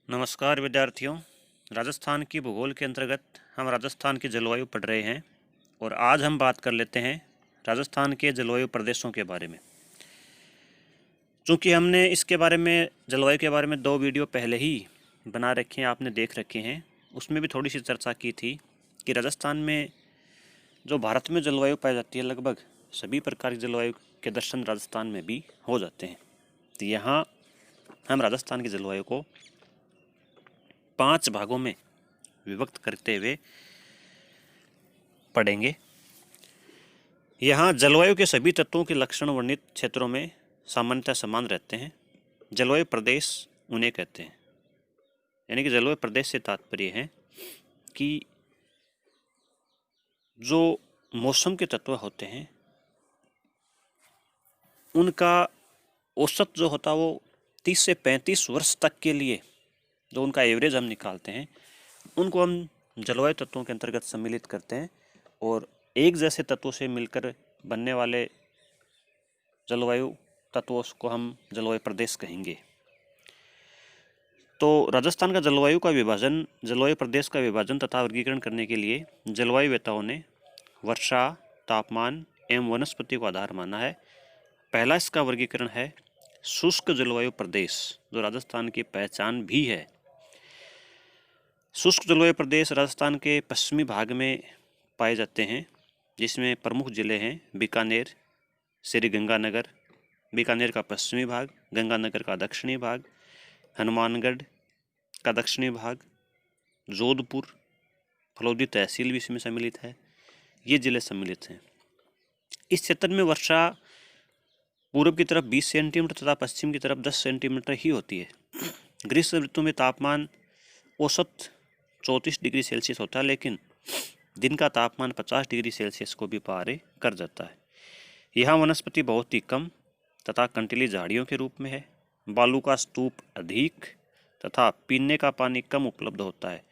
नमस्कार विद्यार्थियों। राजस्थान की भूगोल के अंतर्गत हम राजस्थान की जलवायु पढ़ रहे हैं और आज हम बात कर लेते हैं राजस्थान के जलवायु प्रदेशों के बारे में। चूँकि हमने इसके बारे में जलवायु के बारे में 2 वीडियो पहले ही बना रखे हैं, आपने देख रखे हैं। उसमें भी थोड़ी सी चर्चा की थी कि राजस्थान में जो भारत में जलवायु पाई जाती है, लगभग सभी प्रकार की जलवायु के दर्शन राजस्थान में भी हो जाते हैं। तो यहाँ हम राजस्थान की जलवायु को 5 भागों में विभक्त करते हुए पढ़ेंगे। यहाँ जलवायु के सभी तत्वों के लक्षण वर्णित क्षेत्रों में सामान्यतः समान रहते हैं। जलवायु प्रदेश उन्हें कहते हैं, यानी कि जलवायु प्रदेश से तात्पर्य है कि जो मौसम के तत्व होते हैं उनका औसत जो होता है वो 30 से 35 वर्ष तक के लिए जो उनका एवरेज हम निकालते हैं, उनको हम जलवायु तत्वों के अंतर्गत सम्मिलित करते हैं। और एक जैसे तत्वों से मिलकर बनने वाले जलवायु तत्वों को हम जलवायु प्रदेश कहेंगे। तो राजस्थान का जलवायु प्रदेश का विभाजन तथा वर्गीकरण करने के लिए जलवायुवेताओं ने वर्षा, तापमान एवं वनस्पति को आधार माना है। पहला इसका वर्गीकरण है शुष्क जलवायु प्रदेश, जो राजस्थान की पहचान भी है। शुष्क जलवायु प्रदेश राजस्थान के पश्चिमी भाग में पाए जाते हैं, जिसमें प्रमुख जिले हैं बीकानेर, श्री गंगानगर, बीकानेर का पश्चिमी भाग, गंगानगर का दक्षिणी भाग, हनुमानगढ़ का दक्षिणी भाग, जोधपुर, फलोदी तहसील भी इसमें सम्मिलित है। ये जिले सम्मिलित हैं। इस क्षेत्र में वर्षा पूर्व की तरफ 20 सेंटीमीटर तथा पश्चिम की तरफ 10 सेंटीमीटर ही होती है। ग्रीष्म ऋतु में तापमान औसत 34 डिग्री सेल्सियस होता है, लेकिन दिन का तापमान 50 डिग्री सेल्सियस को भी पार कर जाता है। यहाँ वनस्पति बहुत ही कम तथा कंटीली झाड़ियों के रूप में है। बालू का स्तूप अधिक तथा पीने का पानी कम उपलब्ध होता है।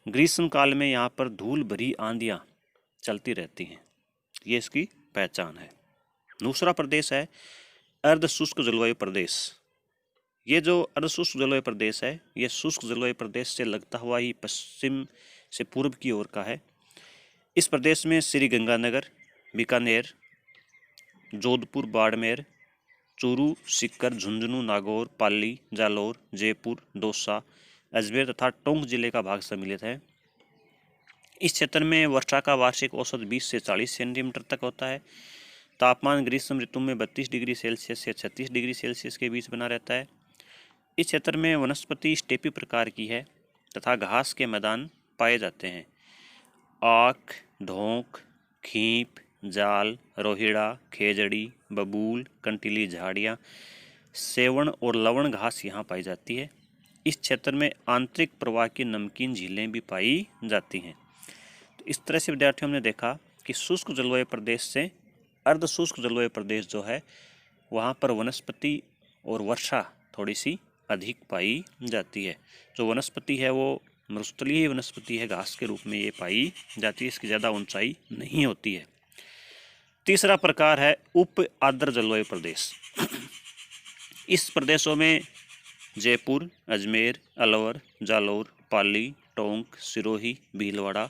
ग्रीष्म काल में यहाँ पर धूल भरी आंधियाँ चलती रहती हैं। ये इसकी पहचान है। दूसरा प्रदेश है अर्ध शुष्क जलवायु प्रदेश। ये जो अर्ध शुष्क जलवायु प्रदेश है, ये शुष्क जलवायु प्रदेश से लगता हुआ ही पश्चिम से पूर्व की ओर का है। इस प्रदेश में श्री गंगानगर, बीकानेर, जोधपुर, बाड़मेर, चूरू, सीकर, झुंझुनू, नागौर, पाली, जालौर, जयपुर, दौसा, अजमेर तथा टोंक जिले का भाग सम्मिलित है। इस क्षेत्र में वर्षा का वार्षिक औसत 20 से 40 सेंटीमीटर तक होता है। तापमान ग्रीष्म ऋतु में 32 डिग्री सेल्सियस से 36 डिग्री सेल्सियस के बीच बना रहता है। इस क्षेत्र में वनस्पति स्टेपी प्रकार की है तथा घास के मैदान पाए जाते हैं। आक, ढोंक, खींप, जाल, रोहिड़ा, खेजड़ी, बबूल, कंटीली झाड़ियाँ, सेवण और लवण घास यहाँ पाई जाती है। इस क्षेत्र में आंतरिक प्रवाह की नमकीन झीलें भी पाई जाती हैं। तो इस तरह से विद्यार्थियों ने देखा कि शुष्क जलवायु प्रदेश से अर्ध शुष्क जलवायु प्रदेश जो है, वहाँ पर वनस्पति और वर्षा थोड़ी सी अधिक पाई जाती है। जो वनस्पति है वो मरुस्थलीय वनस्पति है, घास के रूप में ये पाई जाती है। इसकी ज़्यादा ऊंचाई नहीं होती है। तीसरा प्रकार है उप आर्द्र जलवायु प्रदेश। इस प्रदेशों में जयपुर, अजमेर, अलवर, जालौर, पाली, टोंक, सिरोही, भीलवाड़ा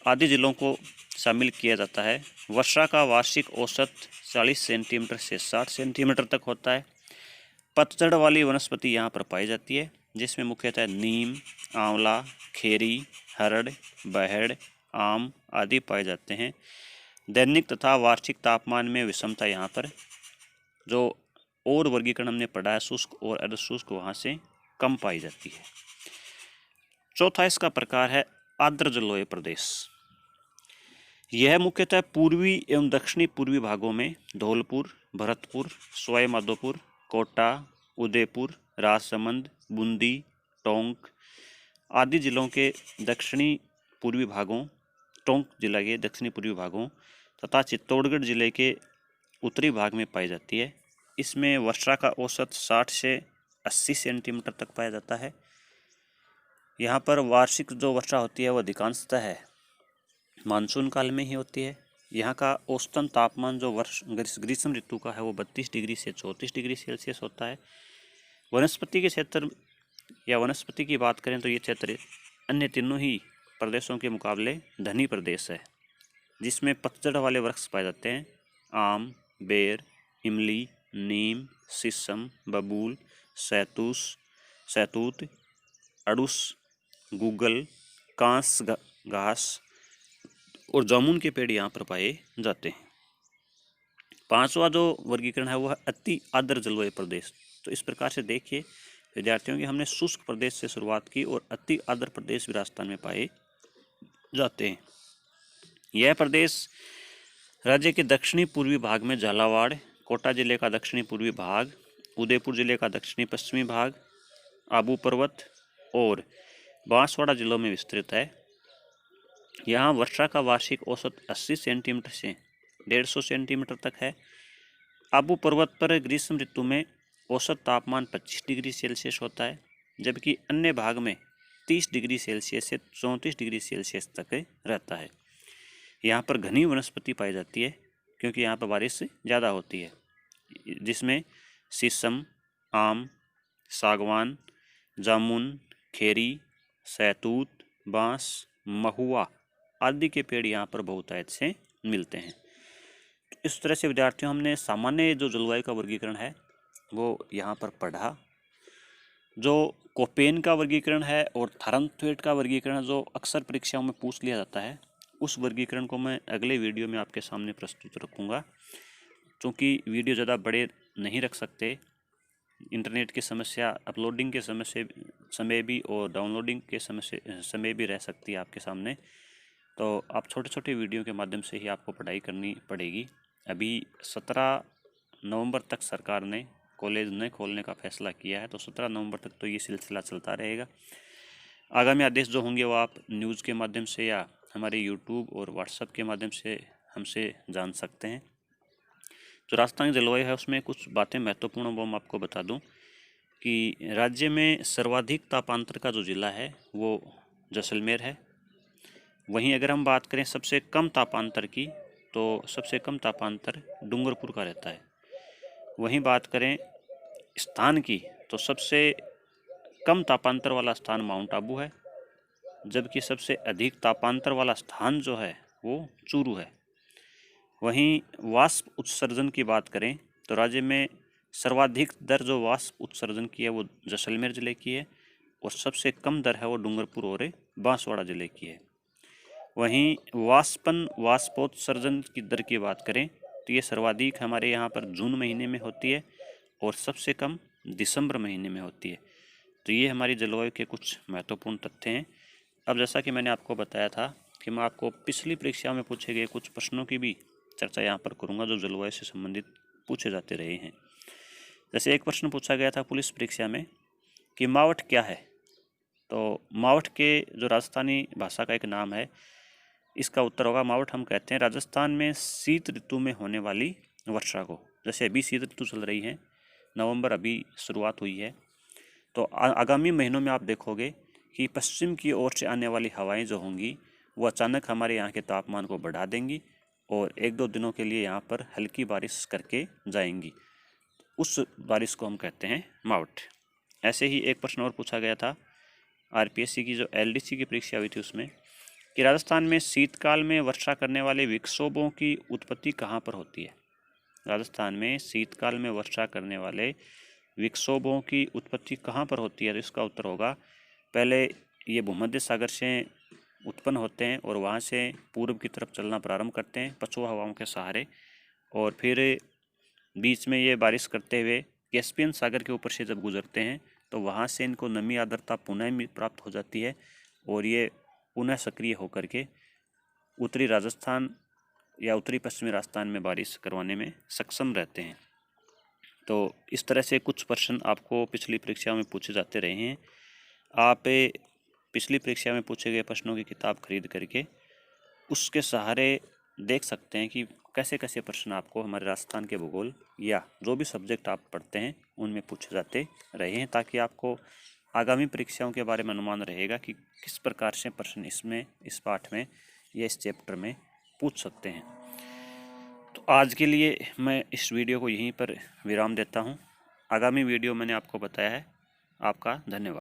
आदि जिलों को शामिल किया जाता है। वर्षा का वार्षिक औसत 40 सेंटीमीटर से 60 सेंटीमीटर तक होता है। पतझड़ वाली वनस्पति यहाँ पर पाई जाती है, जिसमें मुख्यतः नीम, आंवला, खेरी, हरड़, बहेड़, आम आदि पाए जाते हैं। दैनिक तथा वार्षिक तापमान में विषमता यहाँ पर जो और वर्गीकरण हमने पढ़ा है शुष्क और अर्ध शुष्क, वहाँ से कम पाई जाती है। चौथा इसका प्रकार है आर्द्र जलवायु प्रदेश। यह मुख्यतः पूर्वी एवं दक्षिणी पूर्वी भागों में धौलपुर, भरतपुर, सवाई माधोपुर, कोटा, उदयपुर, राजसमंद, बूंदी, टोंक आदि जिलों के दक्षिणी पूर्वी भागों, टोंक जिला के दक्षिणी पूर्वी भागों तथा चित्तौड़गढ़ जिले के उत्तरी भाग में पाई जाती है। इसमें वर्षा का औसत 60 से 80 सेंटीमीटर तक पाया जाता है। यहाँ पर वार्षिक जो वर्षा होती है वो अधिकांशतः है मानसून काल में ही होती है। यहाँ का औसतन तापमान जो ग्रीष्म ऋतु का है वो 32 डिग्री से 34 डिग्री सेल्सियस होता है। वनस्पति के क्षेत्र या वनस्पति की बात करें तो ये क्षेत्र अन्य तीनों ही प्रदेशों के मुकाबले धनी प्रदेश है, जिसमें पतझड़ वाले वृक्ष पाए जाते हैं। आम, बेर, इमली, नीम, शीशम, बबूल, शहतूत, अड़ुस, गूगल, कांस घास और जामुन के पेड़ यहाँ पर पाए जाते हैं। पांचवा जो वर्गीकरण है वो है अति आर्द्र जलवायु प्रदेश। तो इस प्रकार से देखिए विद्यार्थियों की हमने शुष्क प्रदेश से शुरुआत की और अति आर्द्र प्रदेश भी राजस्थान में पाए जाते हैं। यह प्रदेश राज्य के दक्षिणी पूर्वी भाग में झालावाड़, कोटा जिले का दक्षिणी पूर्वी भाग, उदयपुर जिले का दक्षिणी पश्चिमी भाग, आबू पर्वत और बांसवाड़ा जिलों में विस्तृत है। यहाँ वर्षा का वार्षिक औसत 80 सेंटीमीटर से 150 सेंटीमीटर तक है। आबू पर्वत पर ग्रीष्म ऋतु में औसत तापमान 25 डिग्री सेल्सियस होता है, जबकि अन्य भाग में 30 डिग्री सेल्सियस से 34 डिग्री सेल्सियस तक रहता है। यहाँ पर घनी वनस्पति पाई जाती है क्योंकि यहाँ पर बारिश ज़्यादा होती है, जिसमें शीशम, आम, सागवान, जामुन, खेरी, शहतूत, बांस, महुआ आदि के पेड़ यहाँ पर बहुतायत से मिलते हैं। इस तरह से विद्यार्थियों हमने सामान्य जो जलवायु का वर्गीकरण है वो यहाँ पर पढ़ा। जो कोपेन का वर्गीकरण है और थारनथवेट का वर्गीकरण जो अक्सर परीक्षाओं में पूछ लिया जाता है, उस वर्गीकरण को मैं अगले वीडियो में आपके सामने प्रस्तुत रखूँगा। क्योंकि वीडियो ज़्यादा बड़े नहीं रख सकते, इंटरनेट की समस्या अपलोडिंग के समय भी और डाउनलोडिंग के समय भी रह सकती है आपके सामने। तो आप छोटे छोटे वीडियो के माध्यम से ही आपको पढ़ाई करनी पड़ेगी। अभी 17 नवंबर तक सरकार ने कॉलेज न खोलने का फैसला किया है, तो 17 नवंबर तक तो ये सिलसिला चलता रहेगा। आगामी आदेश जो होंगे वो आप न्यूज़ के माध्यम से या हमारे यूट्यूब और व्हाट्सएप के माध्यम से हमसे जान सकते हैं। जो राजस्थान की जलवायु है उसमें कुछ बातें महत्वपूर्ण वो मैं आपको बता दूं कि राज्य में सर्वाधिक तापांतर का जो ज़िला है वो जैसलमेर है। वहीं अगर हम बात करें सबसे कम तापांतर की, तो सबसे कम तापांतर डूंगरपुर का रहता है। वहीं बात करें स्थान की, तो सबसे कम तापांतर वाला स्थान माउंट आबू है, जबकि सबसे अधिक तापांतर वाला स्थान जो है वो चूरू है। वहीं वाष्प उत्सर्जन की बात करें तो राज्य में सर्वाधिक दर जो वाष्प उत्सर्जन की है वो जैसलमेर ज़िले की है और सबसे कम दर है वो डूंगरपुर और बांसवाड़ा ज़िले की है। वहीं वाष्पोत्सर्जन की दर की बात करें तो ये सर्वाधिक हमारे यहाँ पर जून महीने में होती है और सबसे कम दिसंबर महीने में होती है। तो ये हमारी जलवायु के कुछ महत्वपूर्ण तथ्य हैं। अब जैसा कि मैंने आपको बताया था कि मैं आपको पिछली परीक्षा में पूछे गए कुछ प्रश्नों की भी चर्चा यहाँ पर करूँगा जो जलवायु से संबंधित पूछे जाते रहे हैं। जैसे एक प्रश्न पूछा गया था पुलिस परीक्षा में कि मावठ क्या है। तो मावठ के जो राजस्थानी भाषा का एक नाम है, इसका उत्तर होगा मावठ हम कहते हैं राजस्थान में शीत ऋतु में होने वाली वर्षा को। जैसे अभी शीत ऋतु चल रही है, नवंबर अभी शुरुआत हुई है, तो आगामी महीनों में आप देखोगे कि पश्चिम की ओर से आने वाली हवाएं जो होंगी वो अचानक हमारे यहाँ के तापमान को बढ़ा देंगी और 1-2 दिनों के लिए यहाँ पर हल्की बारिश करके जाएंगी। उस बारिश को हम कहते हैं मावठ। ऐसे ही एक प्रश्न और पूछा गया था आरपीएससी की जो एलडीसी की परीक्षा हुई थी उसमें कि राजस्थान में शीतकाल में वर्षा करने वाले विक्षोभों की उत्पत्ति कहाँ पर होती है। राजस्थान में शीतकाल में वर्षा करने वाले विक्षोभों की उत्पत्ति कहाँ पर होती है। तो इसका उत्तर होगा पहले ये भूमध्य सागर से उत्पन्न होते हैं और वहाँ से पूर्व की तरफ चलना प्रारंभ करते हैं पछुआ हवाओं के सहारे, और फिर बीच में ये बारिश करते हुए कैस्पियन सागर के ऊपर से जब गुजरते हैं तो वहाँ से इनको नमी आर्द्रता पुनः प्राप्त हो जाती है और ये पुनः सक्रिय होकर के उत्तरी राजस्थान या उत्तरी पश्चिमी राजस्थान में बारिश करवाने में सक्षम रहते हैं। तो इस तरह से कुछ प्रश्न आपको पिछली परीक्षा में पूछे जाते रहे हैं। आप पिछली परीक्षा में पूछे गए प्रश्नों की किताब खरीद करके उसके सहारे देख सकते हैं कि कैसे कैसे प्रश्न आपको हमारे राजस्थान के भूगोल या जो भी सब्जेक्ट आप पढ़ते हैं उनमें पूछे जाते रहे हैं, ताकि आपको आगामी परीक्षाओं के बारे में अनुमान रहेगा कि किस प्रकार से प्रश्न इस पाठ में या इस चैप्टर में पूछ सकते हैं। तो आज के लिए मैं इस वीडियो को यहीं पर विराम देता हूं। आगामी वीडियो मैंने आपको बताया है। आपका धन्यवाद।